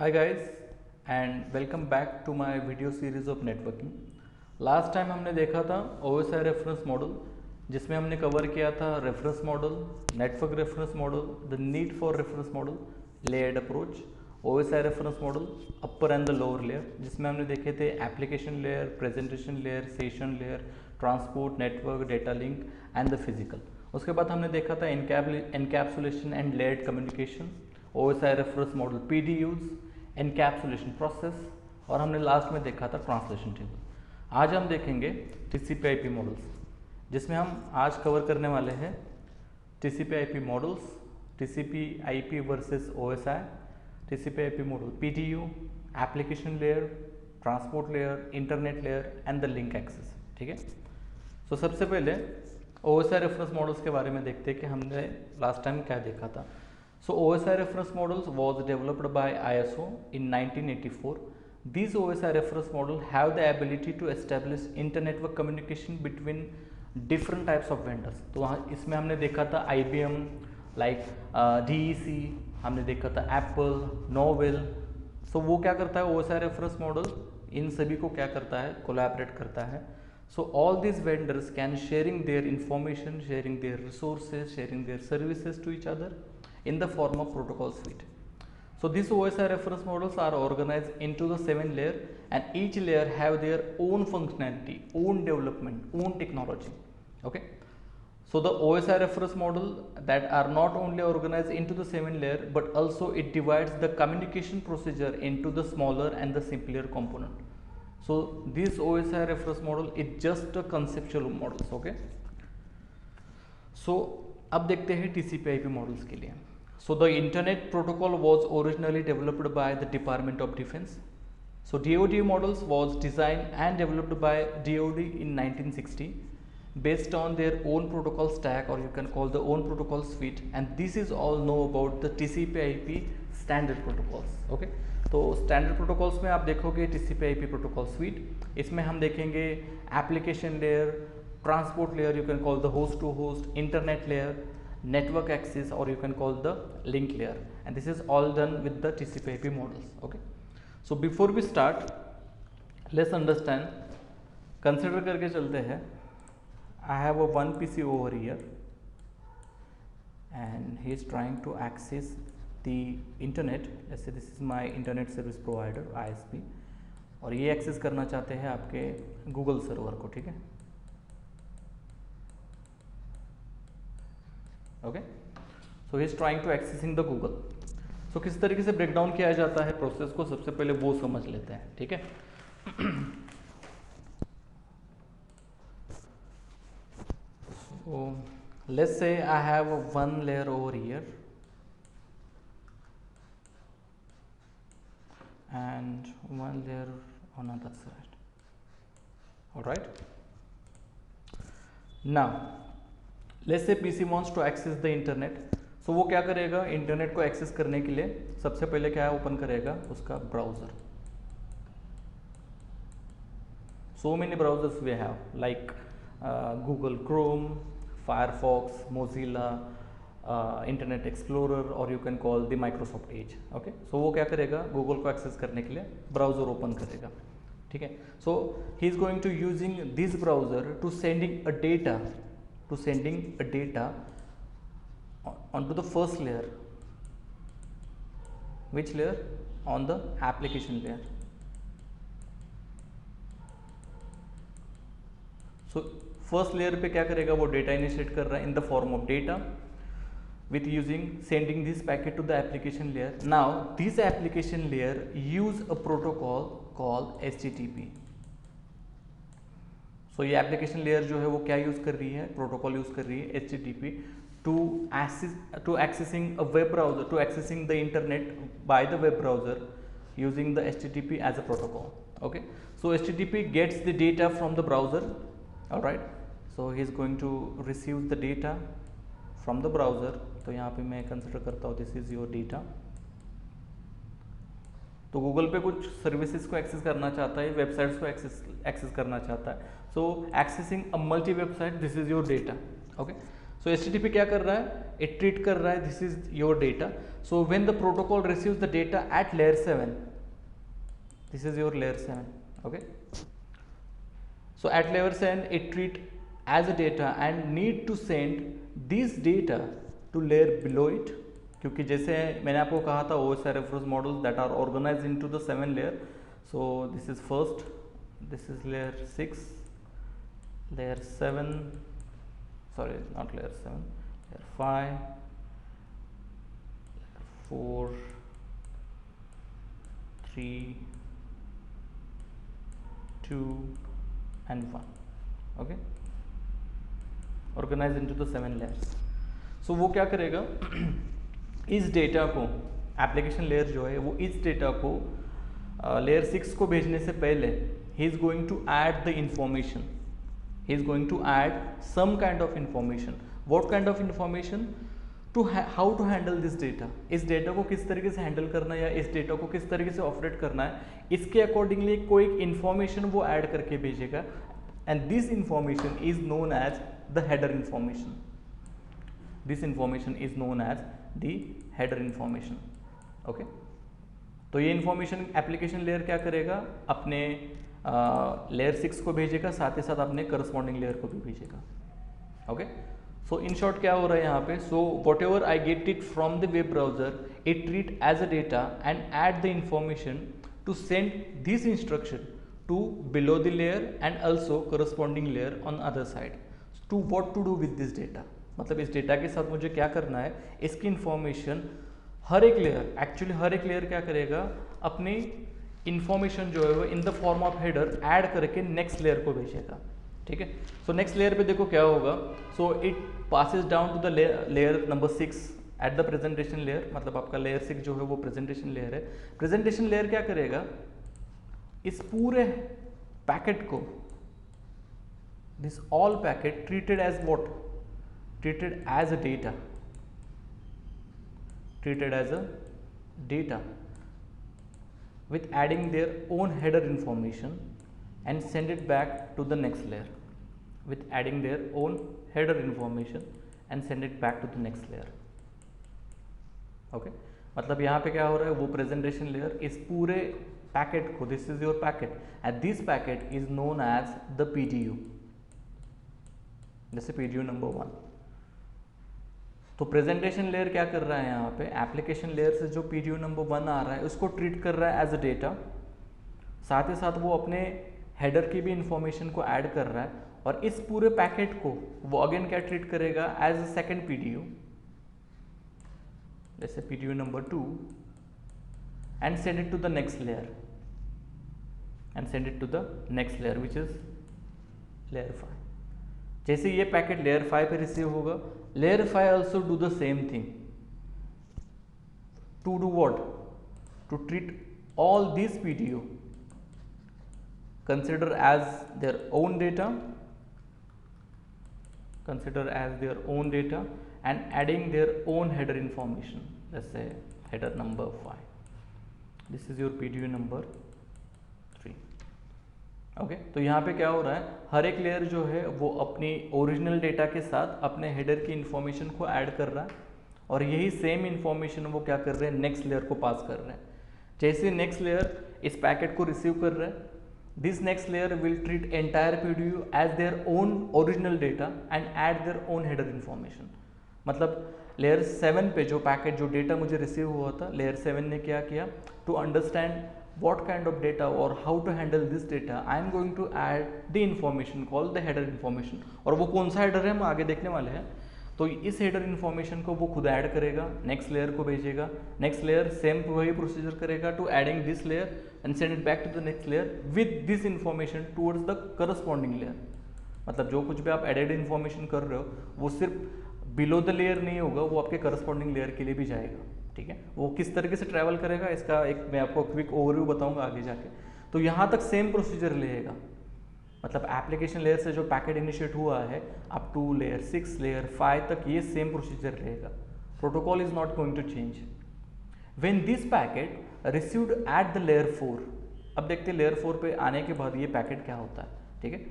Hi guys and welcome back to my video series of networking. Last time हमने देखा था OSI reference model जिसमें हमने cover किया था reference model, network reference model, the need for reference model, layered approach, OSI reference model, upper and the lower layer जिसमें हमने देखे थे application layer, presentation layer, session layer, transport, network, data link and the physical. उसके बाद हमने देखा था encapsulation and layered communication, OSI reference model PDUs, encapsulation process और हमने लास्ट में देखा था ट्रांसलेशन टेबल. आज हम देखेंगे TCP/IP मॉडल्स जिसमें हम आज कवर करने वाले हैं TCP/IP models, TCP/IP versus OSI, TCP/IP model PDU, application layer, transport layer, internet layer and the link access. ठीक है. सो सबसे पहले OSI रेफरेंस मॉडल्स के बारे में देखते हैं कि हमने लास्ट टाइम क्या देखा था. So OSI reference models was developed by ISO in 1984. These OSI reference models have the ability to establish inter-network communication between different types of vendors. तो वहाँ इसमें हमने देखा था IBM, like DEC, हमने देखा था Apple, Novell. So वो क्या करता है OSI reference model इन सभी को क्या करता है कोलैबोरेट करता है. So all these vendors can sharing their information, sharing their resources, sharing their services to each other in the form of protocol suite. So these OSI reference models are organized into the 7 layer and each layer have their own functionality, own development, own technology. Okay. So the OSI reference model that are not only organized into the 7 layer but also it divides the communication procedure into the smaller and the simpler component. So this OSI reference model is just a conceptual models. Okay. So अब देखते हैं TCP/IP models के लिए. So the internet protocol was originally developed by the Department of Defense. So DoD models was designed and developed by DoD in 1960 based on their own protocol stack, or you can call the own protocol suite, and this is all know about the TCP/IP standard protocols. Okay. तो standard protocols में आप देखोगे TCP/IP protocol sweet. इसमें हम देखेंगे application layer, transport layer, you can call the host to host, internet layer, network access, or you can call the link layer, and this is all done with the TCP/IP models. Okay. So before we start, let's understand, consider करके चलते हैं. I have a one PC over here and he is trying to access the internet. Let's say this is my internet service provider ISP और ये access करना चाहते हैं आपके Google server को. ठीक है. Okay. So he is trying to accessing the Google. So किस तरीके से ब्रेक डाउन किया जाता है प्रोसेस को, सबसे पहले वो समझ लेते हैं. ठीक है. So let's say I have one layer over here and one layer on other side. All right. Now let's say PC wants to access the internet. So वो क्या करेगा इंटरनेट को एक्सेस करने के लिए सबसे पहले क्या ओपन करेगा उसका browser. So many browsers we have like Google Chrome, Firefox, Mozilla, internet explorer, और you can call the Microsoft Edge. Okay. So वो क्या करेगा गूगल को एक्सेस करने के लिए ब्राउजर ओपन करेगा. ठीक है. So he is going to using this browser to sending a data on to the first layer. Which layer? On the application layer. So first layer पे क्या करेगा वो डेटा इनिशिएट कर रहा है in the form of data with using sending this packet to the application layer. Now this application layer use a protocol called HTTP. So ये application layer जो है वो क्या यूज कर रही है, प्रोटोकॉल यूज कर रही है HTTP to accessing a web browser, to accessing the internet by the web browser using the HTTP as a protocol. Okay. So HTTP gets the data from the browser. All right. So he is going to receive the data from the browser. तो यहाँ पे मैं consider करता हूँ this is your data. तो Google पे कुछ services को एक्सेस करना चाहता है, वेबसाइट्स को एक्सेस करना चाहता है. So accessing a multi website, this is your data. Okay. So HTTP क्या कर रहा है, इट ट्रीट कर रहा है this is your data. So when the protocol receives the data eight layer 7, this is your layer 7. Okay, so at layer 7 it treat as a data and need to send this data to layer below it, क्योंकि जैसे मैंने आपको कहा था OSI reference models that are organized into the 7 layer. So this is first, this is layer 6, layer 7, sorry not layer 7, layer 5, layer 4, 3, 2 and 1. Okay, organized into the 7 layers. So वो क्या करेगा इस डेटा को, एप्लीकेशन लेयर जो है वो इस डेटा को लेयर 6 को भेजने से पहले he is going to add the information, he is going to add some kind of information. What kind of information? To how to handle this data. इस डेटा को किस तरीके से हैंडल करना है या इस डेटा को किस तरीके से ऑपरेट करना है, इसके अकॉर्डिंगली कोई इंफॉर्मेशन वो ऐड करके भेजेगा. And this information is known as the header information. This information is known as the header information. Okay, तो ये इंफॉर्मेशन एप्लीकेशन लेयर क्या करेगा, अपने लेयर 6 को भेजेगा, साथ ही साथ अपने करस्पॉन्डिंग लेयर को भी भेजेगा. ओके, सो इन शॉर्ट क्या हो रहा है यहाँ पे, so whatever I get it from the web browser, it treat as a data and add the information to send this instruction to below the layer and also corresponding layer on other side. To what to do with this data, मतलब इस data के साथ मुझे क्या करना है, इसकी information हर एक लेयर, एक्चुअली हर एक लेयर क्या करेगा, अपनी इंफॉर्मेशन जो है वो इन the form of header add करके नेक्स्ट लेयर को भेजेगा. ठीक है, सो नेक्स्ट लेयर पे देखो क्या होगा. So it passes down to the layer number 6 at the presentation layer, मतलब आपका लेयर 6 जो है वो प्रेजेंटेशन लेयर है. प्रेजेंटेशन लेयर क्या करेगा, इस पूरे पैकेट को, this all packet treated as what, treated as a data, treated as a data with adding their own header information and send it back to the next layer, with adding their own header information and send it back to the next layer. Okay, मतलब यहाँ पे क्या हो रहा है, वो presentation layer इस पूरे पैकेट को, this is your packet and this packet is known as the PDU, जैसे PDU नंबर 1. तो प्रेजेंटेशन लेयर क्या कर रहा है यहाँ पे, एप्लीकेशन लेयर से जो PDU नंबर 1 आ रहा है उसको ट्रीट कर रहा है एज अ डेटा, साथ ही साथ वो अपने हेडर की भी इंफॉर्मेशन को ऐड कर रहा है, और इस पूरे पैकेट को वो अगेन क्या ट्रीट करेगा एज अ सेकेंड PDU, जैसे PDU number 2, and send it to the next layer, and send it to the next layer which is layer 5. जैसे ये पैकेट लेयर 5 पे रिसीव होगा, layer 5 also do the same thing, to do what, to treat all this PDU, consider as their own data, consider as their own data and adding their own header information. Let's say header number 5, this is your PDU number 3. Okay, तो यहाँ पे क्या हो रहा है, हर एक layer जो है वो अपनी ओरिजिनल डेटा के साथ अपने हेडर की इंफॉर्मेशन को ऐड कर रहा है, और यही सेम इंफॉर्मेशन वो क्या कर रहे हैं, नेक्स्ट लेयर को पास कर रहे हैं. जैसे नेक्स्ट लेयर इस पैकेट को रिसीव कर रहा है, this next layer will treat entire PDU as their own original data and add their own header information. मतलब लेयर 7 पे जो पैकेट, जो डेटा मुझे रिसीव हुआ था, लेयर 7 ने क्या किया, to understand what kind of data or how to handle this data, I am going to add the information called the header information. और वो कौन सा हेडर है हम आगे देखने वाले हैं. तो इस हेडर इन्फॉर्मेशन को वो खुद ऐड करेगा, नेक्स्ट लेयर को भेजेगा, नेक्स्ट लेयर सेम वही प्रोसीजर करेगा to adding this layer and send it back to the next layer with this information towards the corresponding layer. मतलब जो कुछ भी आप एडेड इन्फॉर्मेशन कर रहे हो वो सिर्फ बिलो द लेयर नहीं होगा, वो आपके करस्पॉन्डिंग लेयर के लिए भी जाएगा. ठीक है, वो किस तरीके से ट्रैवल करेगा इसका एक मैं आपको क्विक ओवरव्यू बताऊंगा आगे जाके. तो यहाँ तक सेम प्रोसीजर रहेगा, मतलब एप्लीकेशन लेयर से जो पैकेट इनिशिएट हुआ है अप टू लेयर 6, लेयर 5 तक ये सेम प्रोसीजर रहेगा. Protocol is not going to change. When this packet received at the layer 4, अब देखते हैं लेयर 4 पे आने के बाद ये पैकेट क्या होता है. ठीक है,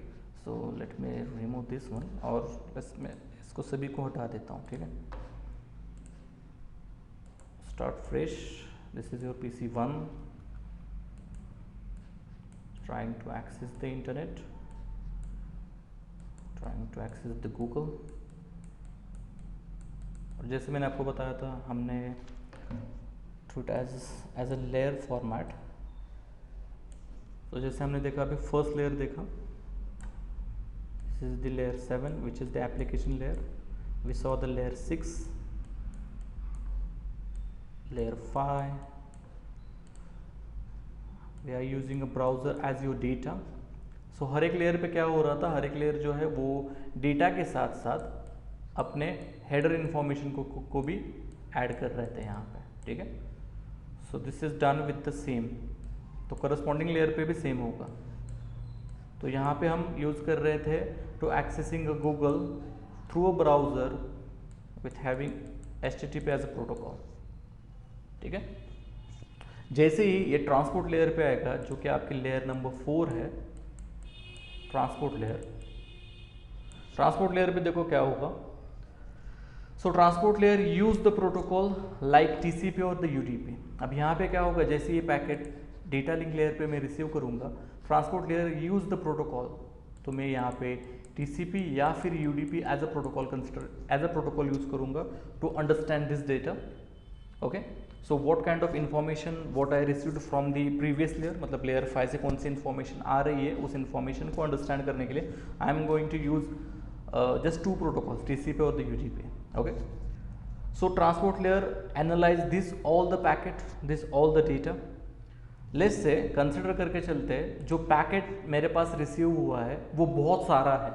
so let me remove this one और बस मैं इसको सभी को हटा देता हूँ, ठीक है। Start fresh, this is your PC1 trying to access the internet, trying to access the Google। और जैसे मैंने आपको बताया था, हमने treat as a layer format। तो जैसे हमने देखा अभी फर्स्ट लेयर देखा, this is the layer 7 which is the application layer। we saw the layer 6, layer 5, we are using a browser as your data। सो हर एक लेयर पे क्या हो रहा था, हर एक लेयर जो है वो डेटा के साथ साथ अपने हेडर इन्फॉर्मेशन को भी ऐड कर रहे थे यहाँ पे, ठीक है। सो this is done with the same, तो करस्पॉन्डिंग लेयर पे भी सेम होगा। तो यहाँ पे हम यूज़ कर रहे थे to accessing a Google through a browser with having HTTP as a protocol, ठीक है। जैसे ही ये ट्रांसपोर्ट लेयर पे आएगा, जो कि आपकी लेयर नंबर 4 है, ट्रांसपोर्ट लेयर पे देखो क्या होगा। सो transport layer use the protocol like TCP और द UDP। अब यहाँ पे क्या होगा, जैसे ये पैकेट डेटा लिंक लेयर पे मैं रिसीव करूँगा, transport layer use the protocol, तो मैं यहाँ पे TCP या फिर UDP as a protocol use करूँगा to understand this data, okay. So what kind of information what I received from the previous layer, मतलब लेयर 5 से कौन सी इन्फॉर्मेशन आ रही है, उस इन्फॉर्मेशन को अंडरस्टैंड करने के लिए I am going to use just two protocols, TCP or the UDP, okay। So transport layer analyze this all the packet, this all the data। Let's say consider करके चलते हैं, जो पैकेट मेरे पास receive हुआ है वो बहुत सारा है,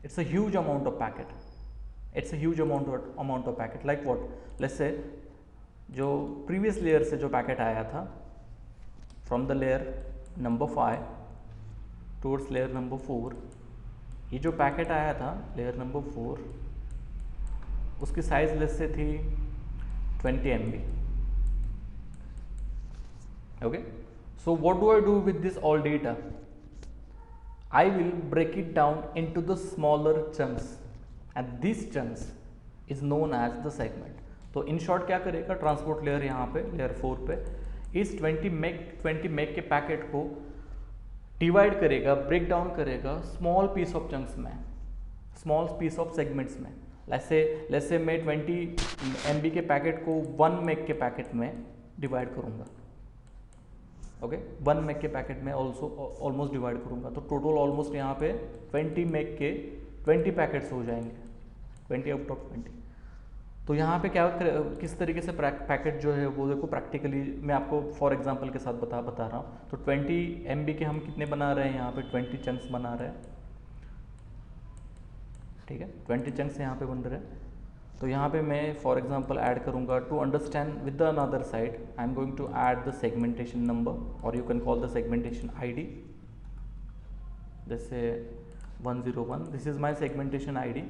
it's a huge amount of packet, it's a huge amount of packet. Like what, let's say जो प्रीवियस लेयर से जो पैकेट आया था from the layer number 5 towards layer number 4, ये जो पैकेट आया था लेयर नंबर 4, उसकी साइज लेस से थी 20 MB, okay. So what do I do with this all data, I will break it down into the smaller chunks and this chunks is known as the segment. तो in short क्या करेगा transport layer, यहाँ पे layer 4 पे इस 20 मेग के packet को divide करेगा, ब्रेक डाउन करेगा स्मॉल पीस ऑफ चंक्स में, स्मॉल पीस ऑफ सेगमेंट्स में। लेट्स से मैं 20 MB के पैकेट को 1 मेग के पैकेट में डिवाइड करूँगा, ओके। 1 मेग के पैकेट में ऑलमोस्ट डिवाइड करूँगा, तो टोटल ऑलमोस्ट यहाँ पे 20 मेग के 20 पैकेट्स हो जाएंगे, 20 आउट ऑफ 20। तो यहाँ पे क्या किस तरीके से पैकेट जो है वो देखो, प्रैक्टिकली मैं आपको फॉर एग्जांपल के साथ बता रहा हूँ। तो 20 MB के हम कितने बना रहे हैं, यहाँ पे 20 चंक्स बना रहे हैं, ठीक है। 20 चंक्स यहाँ पे बन रहे हैं। तो यहाँ पे मैं फॉर एग्जांपल ऐड करूँगा to understand with the another side, I am going to add the segmentation number और you can call the segmentation ID, जैसे 101, this is my segmentation ID।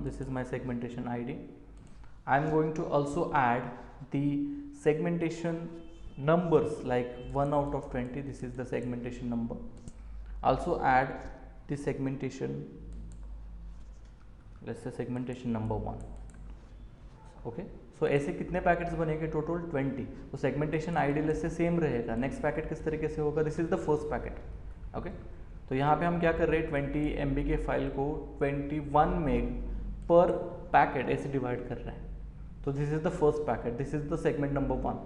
This is my segmentation ID। I am going to also add the segmentation numbers like 1 out of 20, this is the segmentation number। Also add the segmentation, let's say segmentation number 1, okay। So ऐसे कितने packets बनेंगे, total 20। तो segmentation ID less से same रहेगा। Next packet किस तरीके से होगा, this is the first packet, okay. तो यहाँ पे हम क्या कर रहे हैं, 20 MB के फाइल को 21 मेग पर पैकेट ऐसे डिवाइड कर रहे हैं। तो this is the first packet, this is the segment number 1।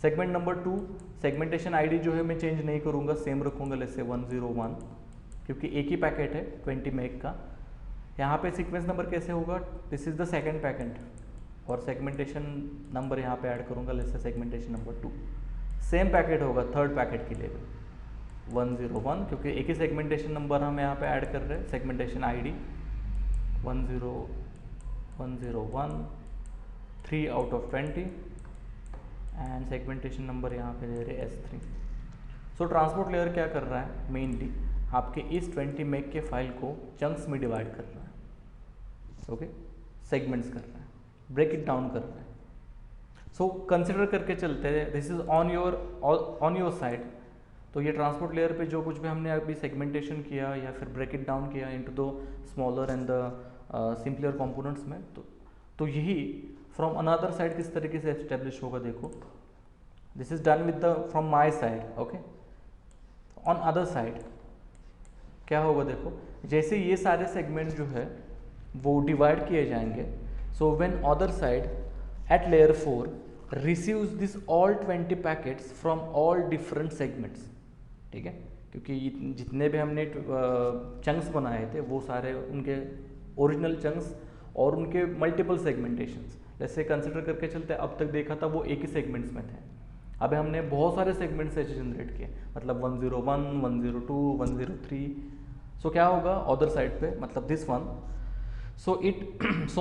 Segment number 2, segmentation ID जो है मैं चेंज नहीं करूँगा, सेम रखूँगा, लेट्स से 101, क्योंकि एक ही पैकेट है 20 मेग का। यहाँ पे सीक्वेंस नंबर कैसे होगा, this is the second packet और सेगमेंटेशन नंबर यहाँ पे ऐड करूँगा, let's say segmentation number 2। Same packet होगा थर्ड पैकेट के लिए भी 101, क्योंकि एक ही सेगमेंटेशन नंबर हम यहाँ पे ऐड कर रहे हैं। Segmentation ID 101, 3 out of 20 and segmentation number यहाँ पे दे रहे S3। सो ट्रांसपोर्ट लेयर क्या कर रहा है, मेनली आपके इस 20 मेग के फाइल को चंक्स में डिवाइड कर रहा है, ओके, सेगमेंट्स कर रहा है, ब्रेक इट डाउन कर रहा है। सो कंसिडर करके चलते हैं, this is on your side. तो ये ट्रांसपोर्ट लेयर पे जो कुछ भी हमने अभी सेगमेंटेशन किया या फिर ब्रेक इट डाउन किया into the smaller and the simpler components में, तो यही फ्रॉम अनदर साइड किस तरीके से एस्टेब्लिश होगा। देखो, this is done with the from my side, okay. On other side क्या होगा, देखो जैसे ये सारे सेगमेंट जो है वो डिवाइड किए जाएंगे। So when other side at layer 4 receives this all 20 packets from all different segments, ठीक है, क्योंकि जितने भी हमने चंक्स बनाए थे वो सारे उनके ओरिजिनल चंक्स और उनके मल्टीपल सेगमेंटेशंस, जैसे कंसिडर करके चलते अब तक देखा था वो एक ही सेगमेंट्स में थे। अब हमने बहुत सारे सेगमेंट्स ऐसे जनरेट किए, मतलब 101, 102, 103। सो क्या होगा अदर साइड पे, मतलब this one, so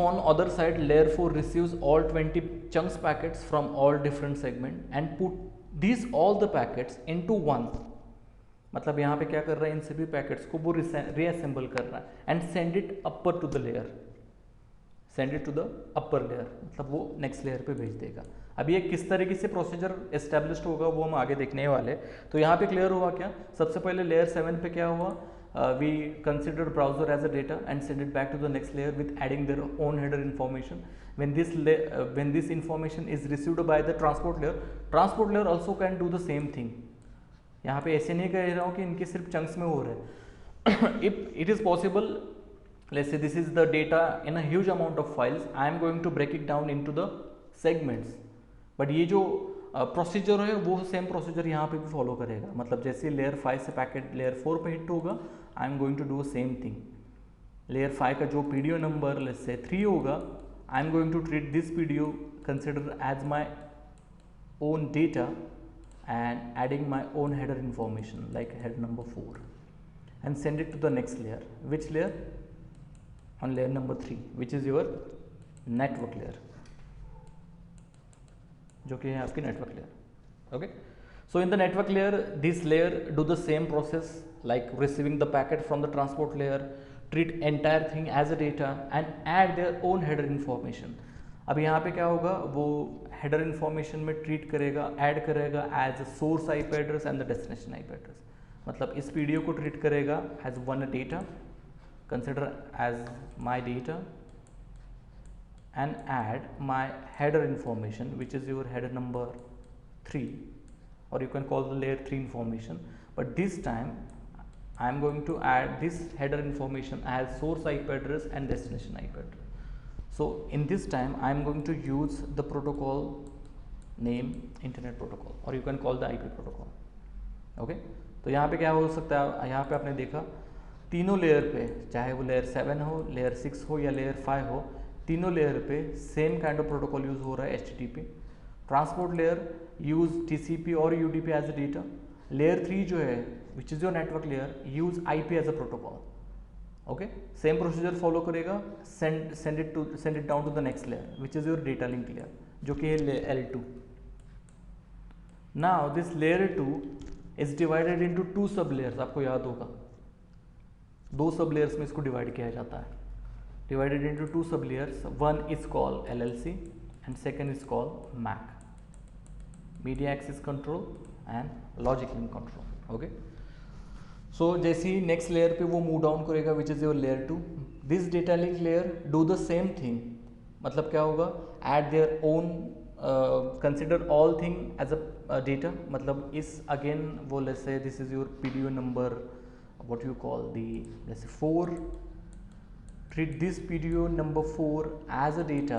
on other side layer 4 receives all 20 chunks packets from all different segment and put these all the packets into one। मतलब यहाँ पे क्या कर रहा है, इन सभी पैकेट्स को वो रीअसेंबल कर रहा है and send it upper to the layer, send it to the upper layer, मतलब वो नेक्स्ट लेयर पे भेज देगा। अब ये किस तरीके से प्रोसीजर एस्टेब्लिश्ड होगा वो हम आगे देखने वाले। तो यहाँ पे क्लियर हुआ क्या, सबसे पहले लेयर 7 पे क्या हुआ, we consider browser as a data and send it back to the next layer with adding their own header information। when this information is received by the transport layer also can do the same thing। यहाँ पे ऐसे नहीं कह रहा हूँ कि इनके सिर्फ चंक्स में हो रहे हैं। if it is possible, let's say this is the data in a huge amount of files, I am going to break it down into the segments, but ये जो प्रोसीजर है वो सेम प्रोसीजर यहाँ पे भी फॉलो करेगा। मतलब जैसे लेयर 5 से पैकेट लेयर 4 पे हिट होगा, I am going to do same thing. Layer 5 का जो पीडीओ नंबर लेट्स से 3 होगा, I am going to treat this PDU consider as my own data and adding my own header information like header number 4 and send it to the next layer. Which layer? On layer number 3 which is your network layer, जो कि है आपकी network layer, okay. So in the network layer this layer do the same process like receiving the packet from the transport layer, treat entire thing as a data and add their own header information. अब यहाँ पे क्या होगा, वो header information में treat करेगा, add करेगा as a source IP address and the destination IP address. मतलब इस पीडीओ को ट्रीट करेगा as one data, consider as my data and add my header information which is your header number 3, or you can call the layer 3 information, but this time I am going to add this header information as source IP address and destination IP address. So in this time I am going to use the protocol name internet protocol, or you can call the IP protocol, okay। तो यहाँ पे क्या हो सकता है, यहाँ पे आपने देखा तीनों लेयर पे, चाहे वो लेयर 7 हो, लेयर 6 हो या लेयर 5 हो, तीनों लेयर पे same kind of protocol use हो रहा है, HTTP। Transport layer use TCP और UDP as a data. Layer 3 जो है which is your network layer use IP as a protocol, okay. Same procedure follow करेगा, send it down to the next layer which is your data link layer, जो कि है L2। Now this layer 2 is divided into 2 sub layers, आपको याद होगा 2 sub layers में इसको divide किया जाता है, divided into 2 sub layers। one is called LLC and second is called MAC, media access control and logic link control, okay। so जैसे ही next layer पे वो move down करेगा which is your layer 2, this data link layer do the same thing। मतलब क्या होगा, add their own consider all thing as a data। मतलब इस again वो let's say this is your PDO number, what you call the let's say 4, treat this PDO number 4 as a data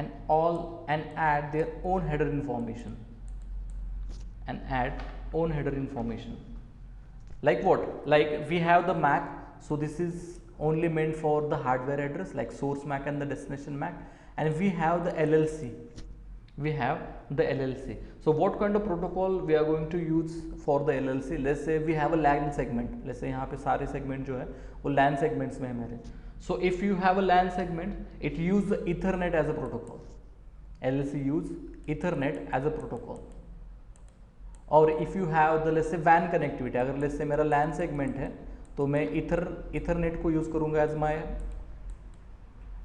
and add their own header information like what, like we have the MAC, so this is only meant for the hardware address like source MAC and the destination MAC, and we have the LLC, so what kind of protocol we are going to use for the LLC? let's say we have a LAN segment, let's say यहाँ पे सारे segment जो है वो LAN segments में है मेरे। so if you have a LAN segment, it use the Ethernet as a protocol, LLC use Ethernet as a protocol। और if you have the let's say WAN connectivity, अगर let's say मेरा LAN segment है तो मैं Ethernet को use करूँगा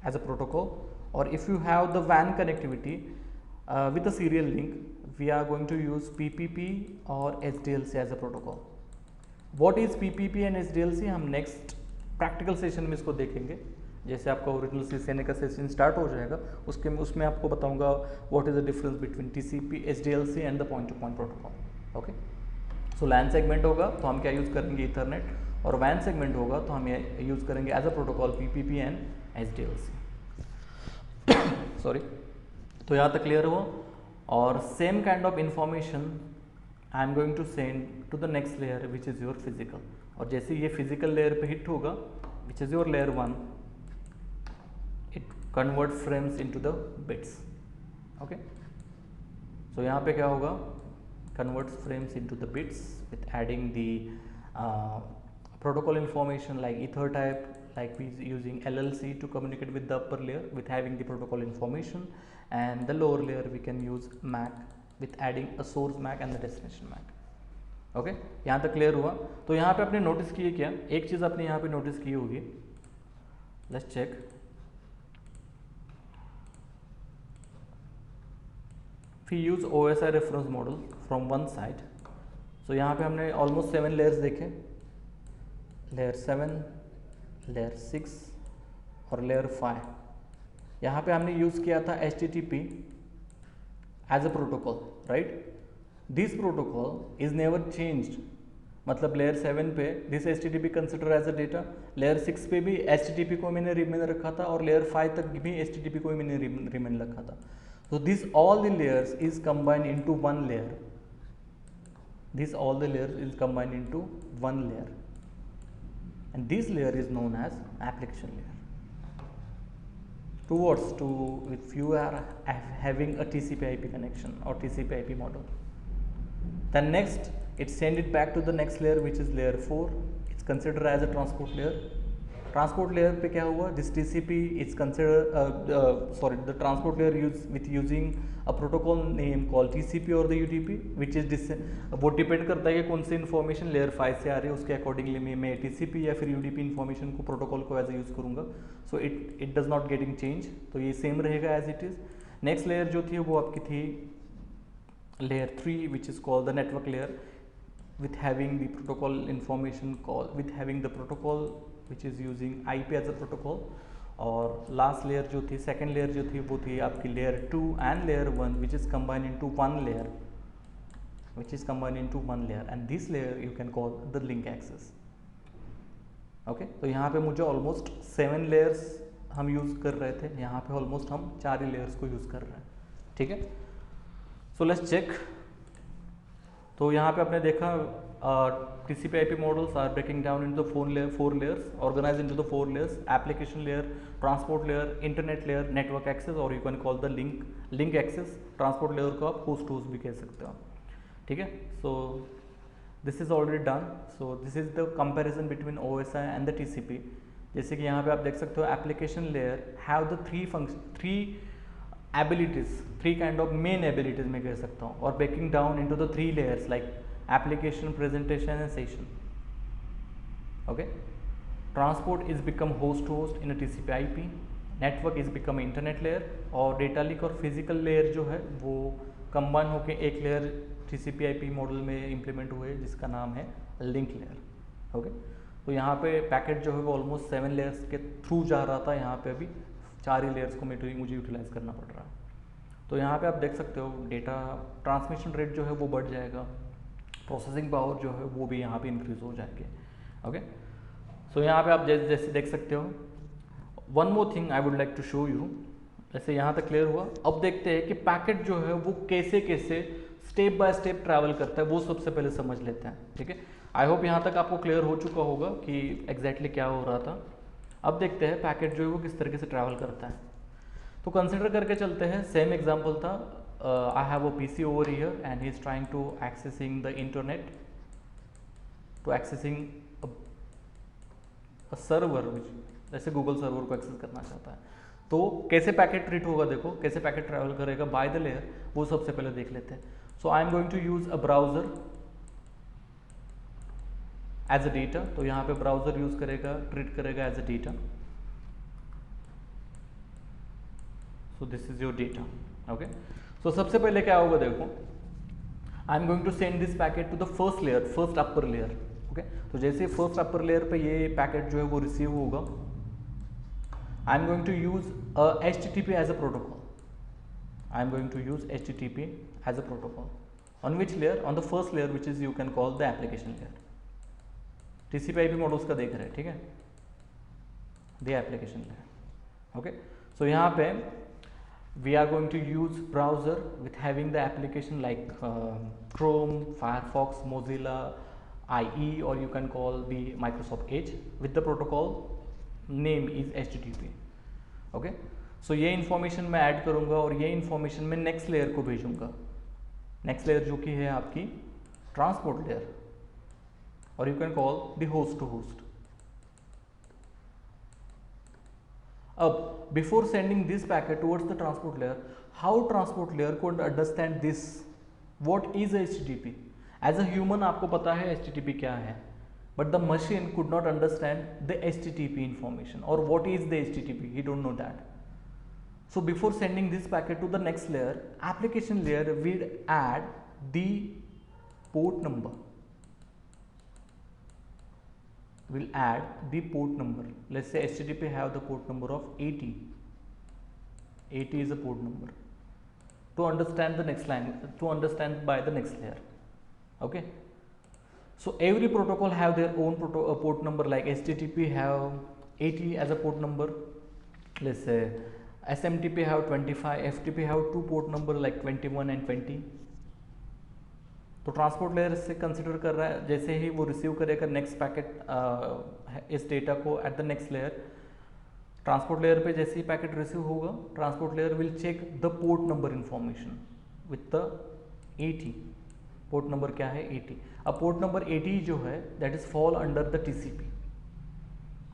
as a protocol, or if you have the WAN connectivity with a serial link, we are going to use PPP or SDLC as a protocol. What is PPP and SDLC हम next practical session में इसको देखेंगे. जैसे आपका original CCNA का session start हो जाएगा उसमें आपको बताऊंगा what is the difference between TCP, SDLC and the point to point protocol. Okay, so LAN segment होगा तो हम क्या यूज़ करेंगे, ईथरनेट, और वैन सेगमेंट होगा तो हम यूज़ करेंगे as a protocol PPP and SDLC. Sorry. तो यहाँ तक क्लियर हुआ. और same kind of information I am going to send to the next layer which is your physical. और जैसे ये फिजिकल लेयर पे हिट होगा which is your layer 1, it convert frames into the bits. Okay, so यहाँ पे क्या होगा, converts frames into the bits with adding the protocol information like ether type, like we using LLC to communicate with the upper layer with having the protocol information, and the lower layer we can use MAC with adding a source MAC and the destination MAC. Okay, यहाँ तक clear हुआ. तो यहाँ पे आपने notice किए क्या, एक चीज़ आपने यहाँ पे नोटिस की होगी, let's check. We use OSI reference model from one side. So यहाँ पे हमने almost 7 layers देखे, layer 7, layer 6 और layer 5. यहाँ पे हमने यूज़ किया था HTTP as a protocol, right? This protocol is never changed. मतलब layer 7 पे this HTTP consider as a data, layer 6 पे भी HTTP को मैंने रिमेन रखा था और layer 5 तक भी HTTP को मैंने रिमेन रखा था. So this all the layers is combined into one layer. This all the layers is combined into one layer, and this layer is known as application layer. Towards to if you are having a TCP/IP connection or TCP/IP model, then next it send it back to the next layer which is layer 4. It's considered as a transport layer. Transport layer पे क्या हुआ, this TCP is consider sorry the transport layer use with using a protocol name call TCP और the UDP which is वो depend करता है कि कौन सी information layer 5 से आ रही है, उसके अकॉर्डिंगली मैं TCP या फिर UDP इन्फॉर्मेशन को प्रोटोकॉल को एज यूज़ करूँगा. So it does not getting change, तो ये सेम रहेगा as it is. Next layer जो थी वो आपकी थी layer 3 which is called the network layer with having the protocol information call, with having the protocol which is using IP as a protocol. और last layer जो थी, second layer जो थी वो थी आपकी layer 2 and layer 1 which is combine into one layer, which is combined into one layer, and this layer you can call the link axis. Okay, तो यहाँ पे मुझे ऑलमोस्ट 7 लेयर्स हम यूज़ कर रहे थे, यहाँ पे ऑलमोस्ट हम 4 ही लेयर्स को यूज़ कर रहे हैं. ठीक है, सो लेट्स चेक. तो यहाँ पे आपने देखा TCP/IP models are breaking down into the 4 layers, organized into the 4 layers: application layer, transport layer, internet layer, network access, और you can call the link access. transport layer को आप host भी कह सकते हो. ठीक है, so this is already done. So this is the comparison between OSI and the TCP. जैसे कि यहाँ पे आप देख सकते हो application layer have the three abilities, 3 kind of main abilities मैं कह सकता हूँ, और breaking down into the 3 layers like application, presentation and session. Okay, transport is become host in a TCP/IP, network is become internet layer, और data link और physical layer जो है वो combine होके एक layer TCP/IP मॉडल में implement हुए जिसका नाम है link layer. Okay, तो यहाँ पे पैकेट जो है वो ऑलमोस्ट 7 लेयर्स के थ्रू जा रहा था, यहाँ पे अभी 4 ही लेयर्स को मुझे यूटिलाइज करना पड़ रहा है. तो यहाँ पे आप देख सकते हो डेटा ट्रांसमिशन रेट जो है वो बढ़ जाएगा, प्रोसेसिंग पावर जो है वो भी यहाँ पे इंक्रीज हो जाएगी. ओके, सो यहाँ पे आप जैसे देख सकते हो. One more thing I would like to show you. जैसे यहाँ तक क्लियर हुआ, अब देखते हैं कि पैकेट जो है वो कैसे कैसे स्टेप बाय स्टेप ट्रैवल करता है, वो सबसे पहले समझ लेते हैं. ठीक है, आई होप यहाँ तक आपको क्लियर हो चुका होगा कि एग्जैक्टली क्या हो रहा था. अब देखते हैं पैकेट जो है वो किस तरीके से ट्रैवल करता है. तो कंसिडर करके चलते हैं, सेम एग्जांपल था. I have a PC over here and he is trying to accessing the internet, to accessing a server, जैसे गूगल सर्वर को एक्सेस करना चाहता है. तो कैसे पैकेट ट्रीट होगा, देखो कैसे पैकेट ट्रैवल करेगा बाय द लेयर, वो सबसे पहले देख लेते हैं. So I am going to use a browser as a data. तो यहाँ पे ब्राउजर यूज करेगा, ट्रीट करेगा as a data. So this is your data. Okay, so सबसे पहले क्या होगा देखो, I am going to send this packet to the first layer, first upper layer. Okay, तो जैसे फर्स्ट अपर लेयर पे ये पैकेट जो है वो रिसीव होगा, I am going to use HTTP as a protocol. I am going to use HTTP as a protocol. On which layer? On the first layer, which is you can call the application layer. TCP/IP models का देख रहे हैं, ठीक है, the application layer. Okay, so यहाँ पे we are going to use browser with having the application like Chrome, Firefox, Mozilla, IE, or you can call the Microsoft Edge with the protocol name is HTTP. Okay, सो ये information मैं add करूंगा और ये information मैं next layer को भेजूंगा। Next layer जो कि है आपकी ट्रांसपोर्ट लेयर, और you can call the host to host. अब before sending this packet towards the transport layer, how transport layer could understand this, what is HTTP? As a human आपको पता है HTTP क्या है, but the machine could not understand the HTTP information, और what is the HTTP, he don't know that. So before sending this packet to the next layer, application layer will add the port number. Will add the port number. Let's say HTTP have the port number of 80. 80 is a port number. To understand the next line, to understand by the next layer. Okay. So every protocol have their own port number. Like HTTP have 80 as a port number. Let's say SMTP have 25, FTP have two port number like 21 and 20. तो transport layer से consider कर रहा है, जैसे ही वो receive करेगा next packet इस डेटा को at the next layer, transport layer पे जैसे ही पैकेट रिसीव होगा, transport layer will check the port number information with the 80. Port number क्या है? 80. अब पोर्ट नंबर 80 जो है that is fall under the TCP,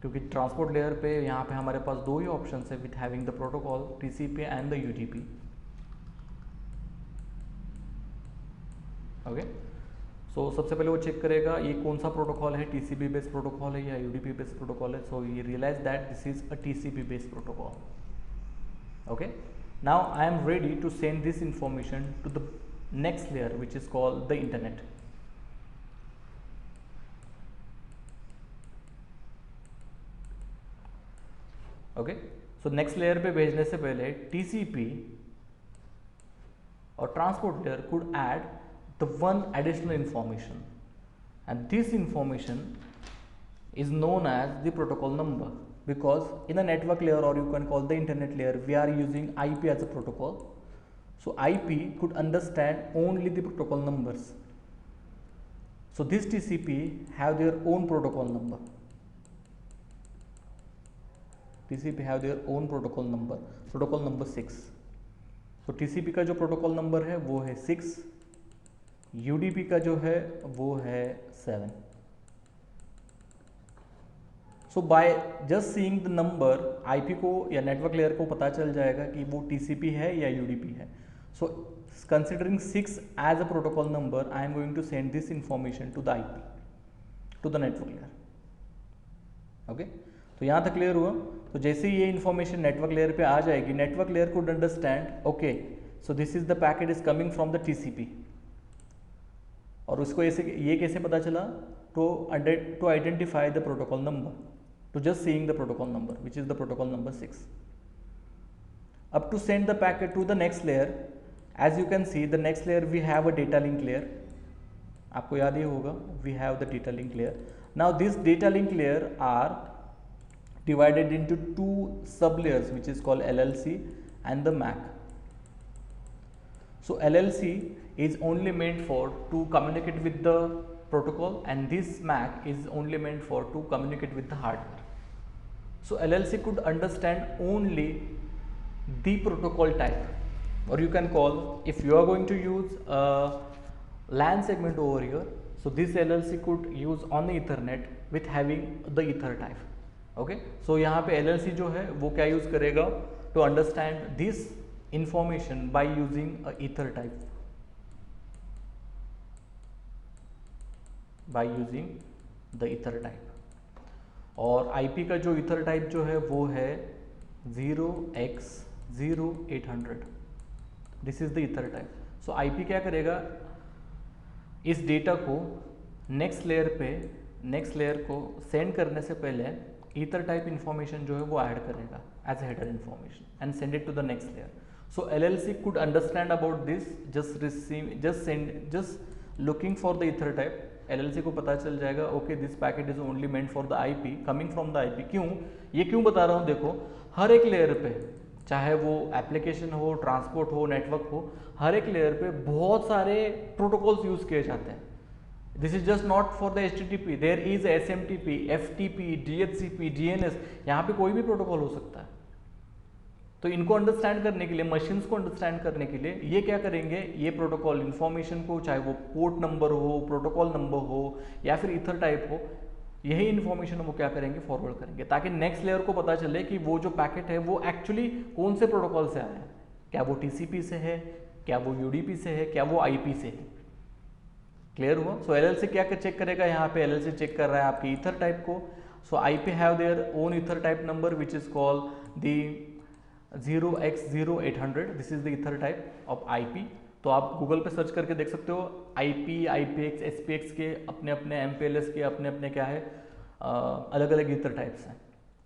क्योंकि ट्रांसपोर्ट लेयर पे यहाँ पे हमारे पास दो ही ऑप्शन है with having the protocol TCP and the UDP. Okay, so सबसे पहले वो चेक करेगा ये कौन सा प्रोटोकॉल है, TCP बेस्ड प्रोटोकॉल है या UDP बेस्ड प्रोटोकॉल है. सो ये realize that this is a TCP based protocol. Okay, now I am ready to send this information to the next layer which is called the internet. Okay, so next layer पे भेजने से पहले TCP और transport layer could add the one additional information, and this information is known as the protocol number, because in a network layer, or you can call the internet layer, we are using IP as a protocol. So IP could understand only the protocol numbers. So this TCP have their own protocol number. TCP have their own protocol number 6. So TCP का जो protocol number है वो है 6, UDP का जो है वो है 7. So by just seeing the number, IP को या network layer को पता चल जाएगा कि वो TCP है या UDP है. So considering 6 as a protocol number, I am going to send this information to the IP, to the network layer. Okay, तो यहाँ तक क्लियर हुआ. तो जैसे ही ये इन्फॉर्मेशन नेटवर्क लेयर पे आ जाएगी, network layer could understand okay so this is the packet is coming from the TCP. और उसको ऐसे ये कैसे पता चला? To identify the protocol number, to just seeing the protocol number which is the protocol number 6. अब to send the packet to the next layer, as you can see the next layer we have a data link layer. आपको याद ही होगा we have the data link layer. Now this data link layer are divided into two sub layers which is called LLC and the MAC. So LLC is only meant for to communicate with the protocol, and this MAC is only meant for to communicate with the hardware. So LLC could understand only the protocol type, or you can call, if you are going to use a LAN segment over here, so this LLC could use on the Ethernet with having the Ether type. Okay, so यहाँ पे LLC जो है वो क्या use करेगा? To understand this information by using ether type, by using the ether type. और IP का जो ईथर टाइप जो है वो है 0x 0800, this is the ether type. So IP क्या करेगा, इस डेटा को नेक्स्ट लेयर को सेंड करने से पहले ईथर टाइप इन्फॉर्मेशन जो है वो ऐड करेगा as a header information and send it to the next layer. So LLC could understand about this, just looking for the ether type। LLC को पता चल जाएगा okay this packet is only meant for the IP coming from the IP. क्यों बता रहा हूँ, देखो हर एक लेयर पे, चाहे वो एप्लीकेशन हो, ट्रांसपोर्ट हो, नेटवर्क हो, हर एक लेयर पे बहुत सारे प्रोटोकॉल्स यूज किए जाते हैं। This is just not for the HTTP, there is SMTP, FTP, DHCP, DNS, यहाँ पे कोई भी प्रोटोकॉल हो सकता है। तो इनको अंडरस्टैंड करने के लिए, मशीन्स को अंडरस्टैंड करने के लिए ये क्या करेंगे, ये प्रोटोकॉल इन्फॉर्मेशन को, चाहे वो पोर्ट नंबर हो, प्रोटोकॉल नंबर हो या फिर ईथर टाइप हो, यही इन्फॉर्मेशन वो क्या करेंगे, फॉरवर्ड करेंगे, ताकि नेक्स्ट लेयर को पता चले कि वो जो पैकेट है वो एक्चुअली कौन से प्रोटोकॉल से आया है। क्या वो TCP से है, क्या वो UDP से है, क्या वो IP से है। क्लियर हुआ? सो LLC क्या चेक करेगा, यहाँ पे LLC चेक कर रहा है आपके ईथर टाइप को। सो IP have their own ether type number which is called the 0x0800, this is the ether type of IP। तो आप गूगल पे सर्च करके देख सकते हो, IP, IPX, SPX के अपने अपने, MPLS के अपने अपने क्या है, अलग अलग ईथर टाइप्स हैं।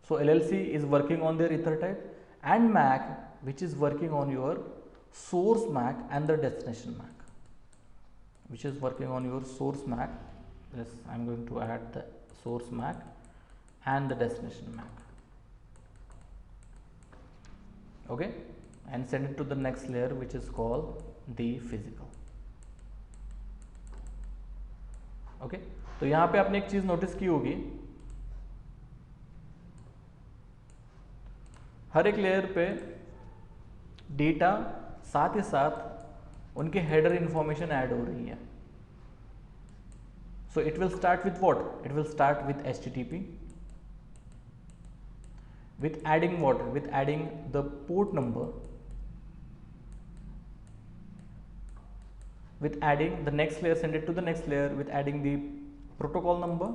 सो LLC is working on their ether type and MAC which is working on your source MAC and the destination MAC, which is working on your source MAC. Yes, I'm going to add the source MAC and the destination MAC. Okay, and send it to the next layer which is called the physical. Okay, तो यहाँ पे आपने एक चीज notice की होगी, हर एक layer पे डेटा साथ ही साथ उनके हेडर इंफॉर्मेशन ऐड हो रही है। So it will start with what, it will start with HTTP, with adding what, with adding the port number, with adding the next layer, send it to the next layer with adding the protocol number,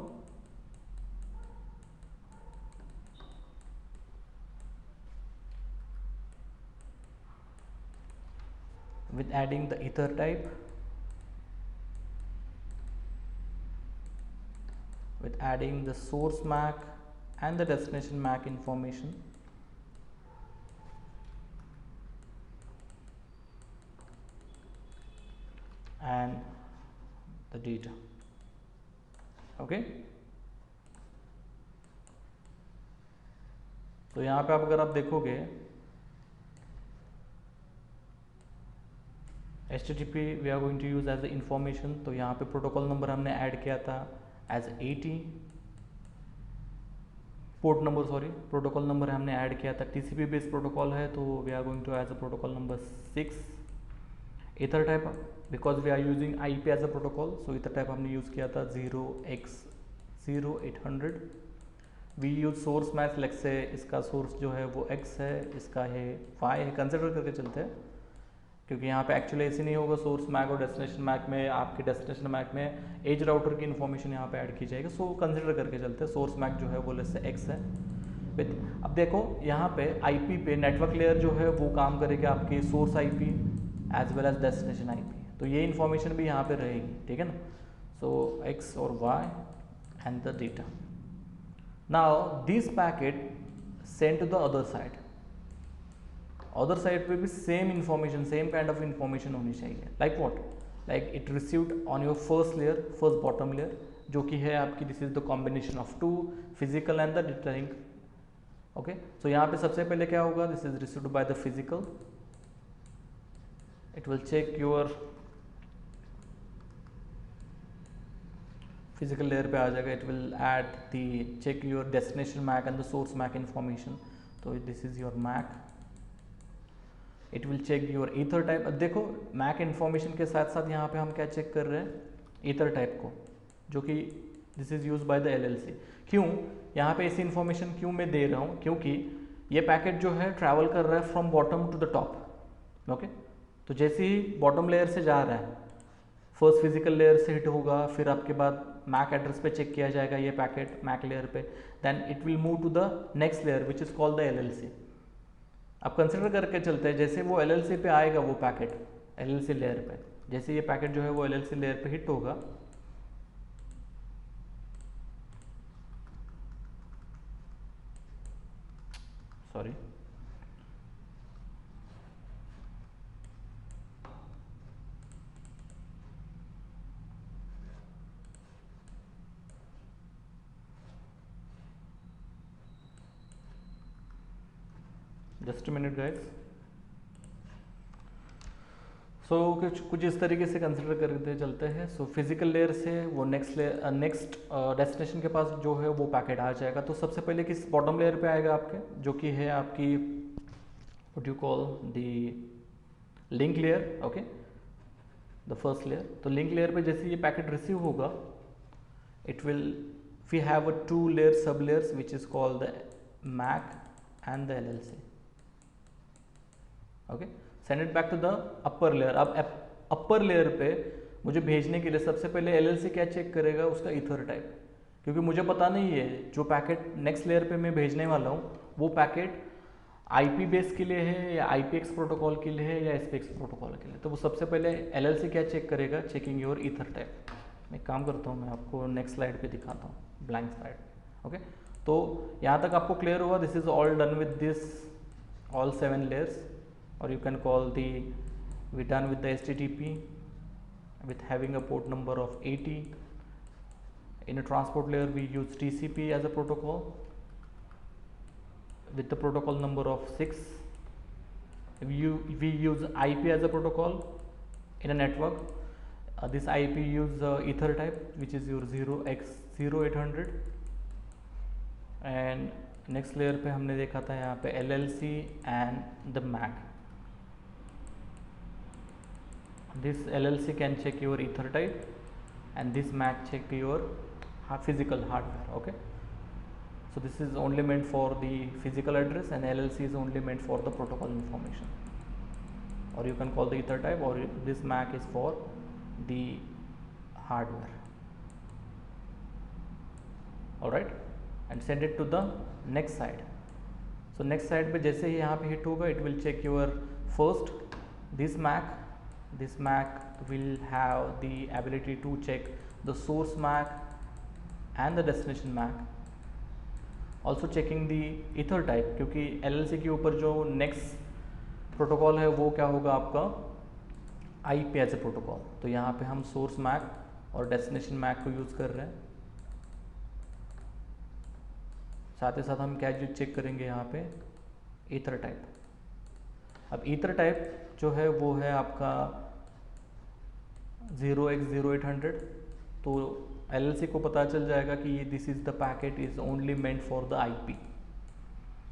with adding the ether type, with adding the source MAC and the destination MAC information, and the data. Okay, तो यहाँ पे अगर आप देखोगे HTTP we are going to use as the information, तो यहाँ पे protocol number हमने ऐड किया था as 80, port number sorry protocol number हमने ऐड किया था, TCP बेस्ड प्रोटोकॉल है तो we are going to as a protocol number 6। Ether type because we are using IP as a protocol, so ether type हमने use किया था 0x0800। We use source MAC, let's say इसका source जो है वो X है, इसका है Y है, कंसिडर करके चलते हैं क्योंकि यहाँ पे एक्चुअली ऐसे नहीं होगा। सोर्स मैक और डेस्टिनेशन मैक में, आपके डेस्टिनेशन मैक में एज राउटर की इन्फॉर्मेशन यहाँ पे ऐड की जाएगी, सो कंसिडर करके चलते हैं। सोर्स मैक जो है वो लेस से X है। अब देखो यहाँ पे IP पे नेटवर्क लेयर जो है वो काम करेगा आपकी source IP as well as destination IP, तो ये इन्फॉर्मेशन भी यहाँ पे रहेगी, ठीक है ना। सो X और Y and the data. Now this packet send to the other side, other side पे भी same information, same kind of information होनी चाहिए। Like what, like it received on your first layer, first bottom layer जो कि है आपकी, this is the combination of two, physical and the data link. Okay, so यहाँ पे सबसे पहले क्या होगा, this is received by the physical, it will check your physical layer पे आ जाएगा, it will add the check your destination MAC and the source MAC information, तो this is your MAC. It will check your ether type. अब देखो Mac information के साथ साथ यहाँ पे हम क्या चेक कर रहे हैं, ईथर टाइप को, जो कि this is use by the LLC। क्यों यहाँ पे ऐसी इन्फॉर्मेशन क्यों मैं दे रहा हूँ, क्योंकि ये पैकेट जो है ट्रैवल कर रहा है from bottom to the top. Okay, तो जैसे ही बॉटम लेयर से जा रहा है, फर्स्ट फिजिकल लेयर से हिट होगा, फिर आपके बाद मैक एड्रेस पे चेक किया जाएगा ये पैकेट मैक लेयर पे, then it will move to the next layer which is called the LLC। अब कंसिडर करके चलते हैं, जैसे वो LLC पे आएगा वो पैकेट, LLC लेयर पे, जैसे ये पैकेट जो है वो LLC लेयर पे हिट होगा, सॉरी, जस्ट मिनट गाइस। सो कुछ इस तरीके से कंसिडर करते चलते हैं। सो फिजिकल लेयर से वो नेक्स्ट डेस्टिनेशन के पास जो है वो पैकेट आ जाएगा। तो सबसे पहले किस बॉटम लेयर पे आएगा आपके, जो कि है आपकी what you call the link layer, okay, the first layer. तो लिंक लेयर पे जैसे ये पैकेट रिसीव होगा, it will we have a 2 layer sub layers which is called the MAC and the LLC, okay. Send it back to the upper layer. अब upper layer पे मुझे भेजने के लिए सबसे पहले LLC क्या चेक करेगा, उसका ईथर टाइप, क्योंकि मुझे पता नहीं है जो पैकेट नेक्स्ट लेयर पे मैं भेजने वाला हूँ वो पैकेट IP बेस के लिए है या IPX प्रोटोकॉल के लिए है या SPX प्रोटोकॉल के लिए। तो वो सबसे पहले LLC क्या चेक करेगा, चेकिंग योर ईथर टाइप। मैं एक काम करता हूँ, मैं आपको नेक्स्ट स्लाइड पे दिखाता हूँ, ब्लैंक स्लाइड, ओके। तो यहाँ तक आपको क्लियर हुआ, this is all done with this all 7 layers, or you can call we done with the HTTP with having a port number of 80. In a transport layer we use TCP as a protocol with the protocol number of 6. We use IP as a protocol in a network. This IP use ether type, which is your 0x0800. and next layer पे हमने देखा था यहाँ पे LLC and the MAC. This LLC can check your ether type and this MAC check your physical hardware, okay. So this is only meant for the physical address and LLC is only meant for the protocol information, or you can call the ether type, or this MAC is for the hardware, alright, and send it to the next side. So next side पे जैसे ही यहाँ पे hit होगा, it will check your first this MAC will have the ability to check the source MAC and the destination MAC, also checking the ether type, क्योंकि LLC के ऊपर जो next protocol है वो क्या होगा आपका IP as a प्रोटोकॉल। तो यहाँ पे हम सोर्स MAC और डेस्टिनेशन MAC को यूज़ कर रहे हैं। साथ ही साथ हम क्या चेक करेंगे यहाँ पे, ईथर टाइप। अब ईथर टाइप जो है वो है आपका 0x0800। तो LLC को पता चल जाएगा कि this is the packet is only meant for the IP.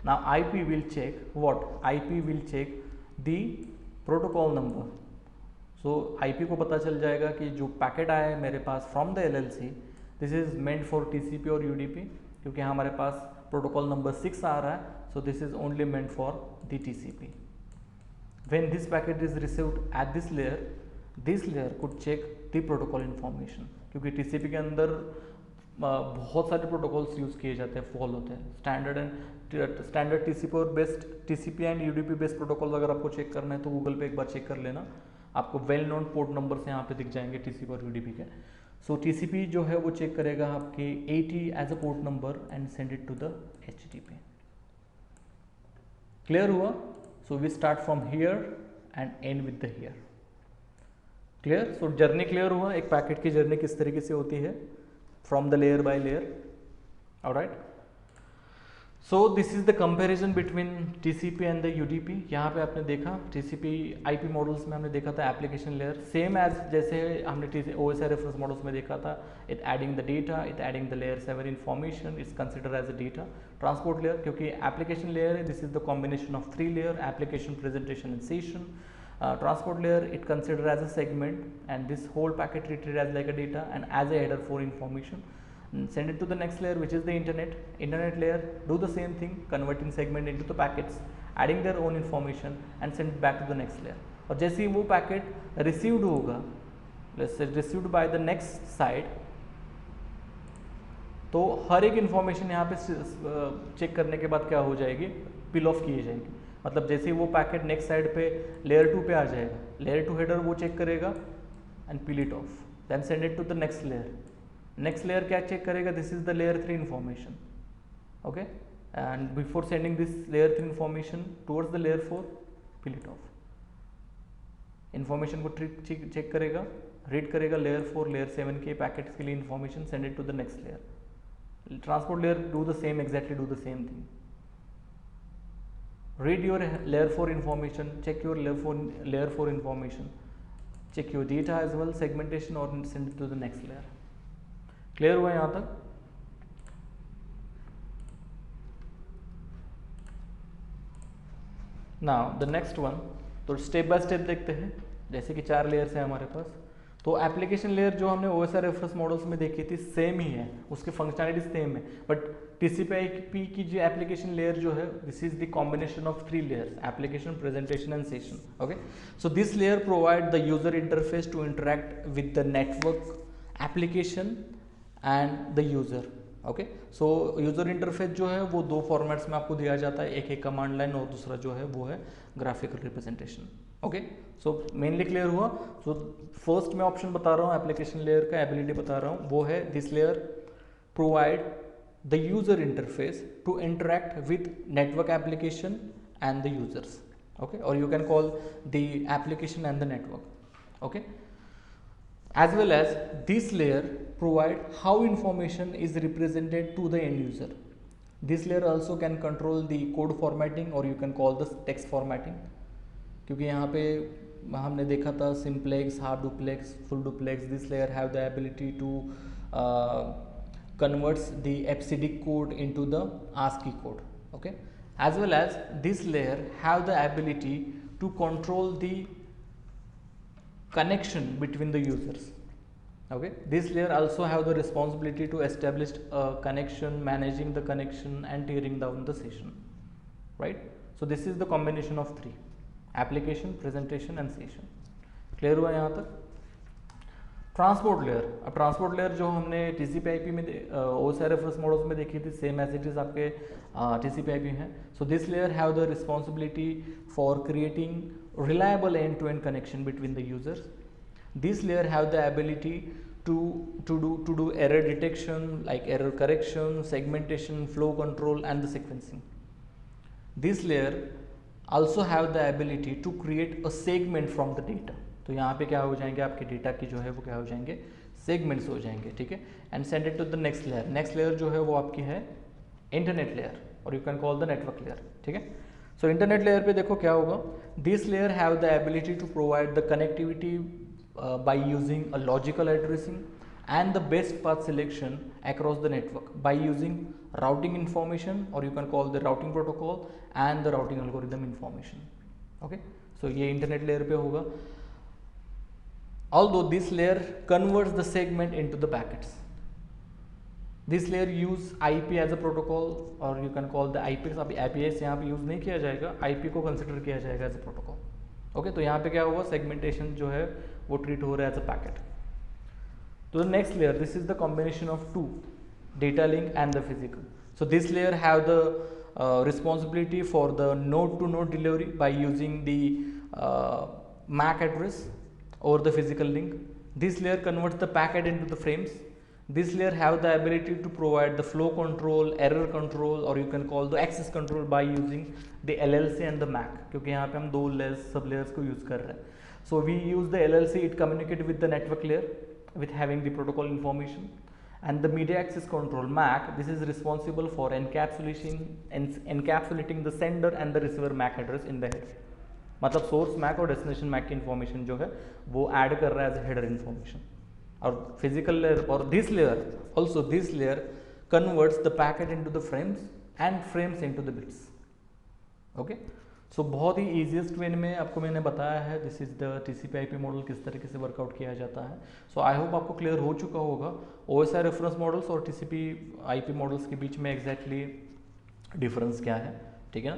Now IP will check what? IP will check the protocol number. So IP को पता चल जाएगा कि जो पैकेट आया है मेरे पास from the LLC, this is meant for TCP और UDP, क्योंकि हमारे पास प्रोटोकॉल नंबर 6 आ रहा है। सो this is only meant for the TCP. When this packet is received at this layer could check the protocol information, क्योंकि TCP के अंदर बहुत सारे प्रोटोकॉल्स यूज़ किए जाते हैं, फॉलो होते हैं। स्टैंडर्ड TCP और best TCP and UDP based protocol अगर आपको चेक करना है तो गूगल पे एक बार चेक कर लेना, आपको वेल नोन पोर्ट नंबर्स यहाँ पे दिख जाएंगे TCP और UDP के। सो TCP जो है वो चेक करेगा आपके 80 as a port number and send it to the HTTP। Clear हुआ? So we start from here and end with the here. Clear? So journey clear हुआ, एक पैकेट की जर्नी किस तरीके से होती है from the layer by layer, alright. So this is the comparison between TCP and the UDP। यहाँ पे आपने देखा TCP IP मॉडल्स में हमने देखा था एप्लीकेशन लेयर सेम एज जैसे हमने OSI रेफरेंस मॉडल्स में देखा था, it adding the data, it adding the layer 7 information, it's consider as a data. Transport layer क्योंकि एप्लीकेशन लेयर है, this is the combination of 3 layer, application, presentation and session. Transport layer it considered as a segment and this whole packet treated as like a data and as a header for information. Send it to the next layer which is the internet layer, do the same thing, converting segment into the packets, adding their own information and send it back to the next layer. और जैसे ही वो packet received होगा, let's say received by the next side, तो हर एक information यहाँ पे check करने के बाद क्या हो जाएगी, पिल ऑफ की जाएगी। मतलब जैसे ही वो पैकेट नेक्स्ट साइड पे लेयर 2 पे आ जाएगा, लेयर 2 हेडर वो चेक करेगा and peel it off, then send it to the next layer. Next layer क्या चेक करेगा, this is the layer 3 information, okay, and before sending this layer 3 information towards the layer 4, peel it off. Information को check करेगा, read करेगा layer 4 layer 7 के packets के लिए information, send it to the next layer. Transport layer do the same, exactly do the same thing. Read your layer 4 information, check your layer 4 information, check your data as well, segmentation, और send it to the next layer। Clear हुआ यहाँ तक? Now the next one, तो step by step देखते हैं। जैसे कि 4 layers हैं हमारे पास, तो एप्लीकेशन लेयर जो हमने OSI रेफरेंस मॉडल्स में देखी थी सेम ही है, उसके फंक्शनैलिटी सेम है, बट TCP/IP की जो एप्लीकेशन लेयर जो है, this is the combination of 3 layers, application, presentation and session, okay. So this layer provide the user interface to interact with the network, application and the user, okay. So user interface जो है वो 2 formats में आपको दिया जाता है, एक है कमांड लाइन और दूसरा जो है वो है graphical representation, okay. So mainly clear हुआ। सो फर्स्ट मैं ऑप्शन बता रहा हूँ एप्लीकेशन लेयर का एबिलिटी बता रहा हूँ, वो है this layer provide the user interface to interact with network application and the users, okay, or you can call the application and the network, okay, as well as this layer provide how information is represented to the end user. This layer also can control the code formatting or you can call this text formatting, क्योंकि यहाँ पे हमने देखा था simplex, half duplex, full duplex. This layer have the ability to converts the EBCDIC code into the ASCII code, okay, as well as this layer have the ability to control the connection between the users, okay. This layer also have the responsibility to establish a connection, managing the connection and tearing down the session, right? So this is the combination of 3, application, presentation and session। Clear हुआ यहाँ तक? Transport layer, अब transport layer जो हमने TCP/IP में OSI reference models में देखी थी, सेम एज इट इज आपके TCP/IP हैं। So this layer have the responsibility for creating reliable end to end connection between the users. This layer have the ability to do error detection, like error correction, segmentation, flow control and the sequencing. This layer also have the ability to create a segment from the data। तो यहाँ पे क्या हो जाएंगे, आपके data की जो है वो क्या हो जाएंगे, सेगमेंट्स हो जाएंगे, ठीक है, and send it to the next layer. Next layer जो है वो आपकी है इंटरनेट लेयर और you can call the network layer, ठीक है। सो इंटरनेट लेयर पे देखो क्या होगा, this layer have the ability to provide the connectivity by using a logical addressing and the best path selection across the network by using routing information or you can call the routing protocol and the routing algorithm information, okay। so ये internet layer पे होगा। although this layer converts the segment into the packets, this layer use IP as a protocol or you can call the IP। अभी IPS यहाँ पे use नहीं किया जाएगा, IP को कंसिडर किया जाएगा एज a protocol, okay। तो यहाँ पे क्या हुआ, सेगमेंटेशन जो है वो ट्रीट हो रहा है एज a packet। तो the next layer, this is the combination of 2, data link and the physical। so this layer have the responsibility for the node to node delivery by using the MAC address or the physical link। this layer converts the packet into the frames। this layer have the ability to provide the flow control, error control or you can call the access control by using the LLC and the MAC, क्योंकि यहाँ पे हम 2 layers सब layers को use कर रहे हैं। so we use the LLC, it communicate with the network layer with having the protocol information, and the media access control MAC, this is responsible for encapsulating the sender and the receiver MAC address in the header। मतलब source MAC और destination MAC की information जो है वो add कर रहा है as header information. और फिजिकल लेयर और this layer also, this layer converts the packet into the frames and frames into the bits, okay. So बहुत ही ईजीएस्ट वे में आपको मैंने बताया है, this is the TCP/IP model किस तरीके से वर्कआउट किया जाता है। सो आई होप आपको क्लियर हो चुका होगा OSI रेफरेंस मॉडल्स और TCP/IP मॉडल्स के बीच में एग्जैक्टली डिफरेंस क्या है, ठीक है ना।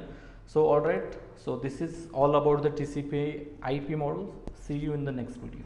So alright, so this is all about the TCP/IP models. See you in the next video.